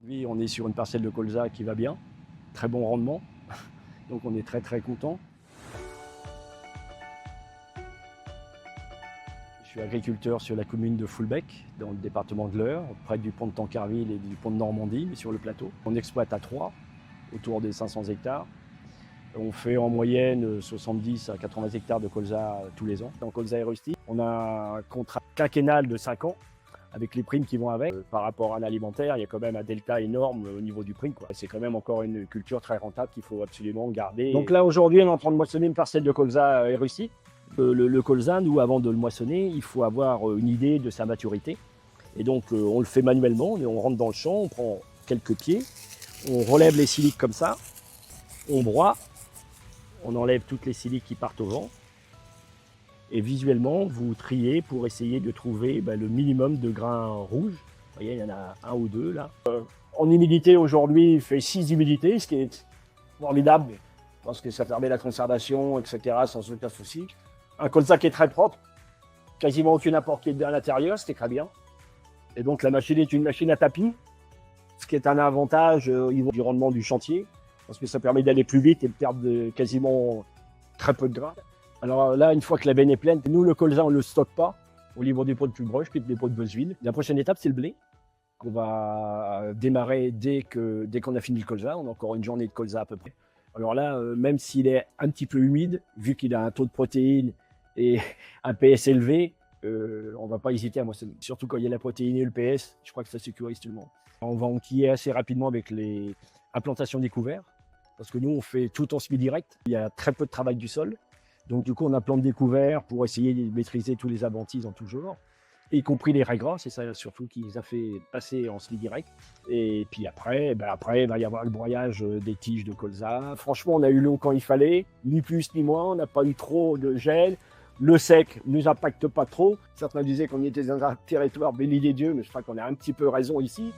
Oui, on est sur une parcelle de colza qui va bien, très bon rendement, donc on est très content. Je suis agriculteur sur la commune de Foulbec, dans le département de l'Eure, près du pont de Tancarville et du pont de Normandie, mais sur le plateau. On exploite à 3, autour des 500 hectares. On fait en moyenne 70 à 80 hectares de colza tous les ans. En colza et rustique, on a un contrat quinquennal de 5 ans, avec les primes qui vont avec. Par rapport à l'alimentaire, il y a quand même un delta énorme au niveau du prix. C'est quand même encore une culture très rentable qu'il faut absolument garder. Donc là, aujourd'hui, on est en train de moissonner une parcelle de colza et rustique. Le colza, nous, avant de le moissonner, il faut avoir une idée de sa maturité. Et donc, on le fait manuellement. On rentre dans le champ, on prend quelques pieds, on relève les siliques comme ça, on broie, on enlève toutes les siliques qui partent au vent. Et visuellement, vous triez pour essayer de trouver le minimum de grains rouges. Vous voyez, il y en a un ou deux là. En humidité, aujourd'hui, il fait 6 humidités, ce qui est formidable, parce que ça permet la conservation, etc., sans aucun souci. Un colza qui est très propre, quasiment aucune apport qui est à l'intérieur, c'était très bien. Et donc la machine est une machine à tapis, ce qui est un avantage au niveau du rendement du chantier, parce que ça permet d'aller plus vite et de perdre quasiment très peu de grains. Alors là, une fois que la benne est pleine, nous, le colza, on ne le stocke pas au niveau des pots de Pulbrush, puis des pots de Beuzeville. La prochaine étape, c'est le blé, qu'on va démarrer dès qu'on a fini le colza. On a encore une journée de colza à peu près. Alors là, même s'il est un petit peu humide, vu qu'il a un taux de protéines et un PS élevé, on ne va pas hésiter à moissonner. Surtout quand il y a la protéine et le PS, je crois que ça sécurise tout le monde. On va enquiller assez rapidement avec les implantations des couverts, parce que nous, on fait tout en semi-direct. Il y a très peu de travail du sol. Donc du coup, on a plante des couverts pour essayer de maîtriser tous les adventices en tout genre, y compris les raies. C'est ça surtout qui les a fait passer en semi-direct. Et puis après, il va y avoir le broyage des tiges de colza. Franchement, on a eu l'eau quand il fallait, ni plus ni moins. On n'a pas eu trop de gel. Le sec ne nous impacte pas trop. Certains disaient qu'on était dans un territoire béni des dieux, mais je crois qu'on a un petit peu raison ici.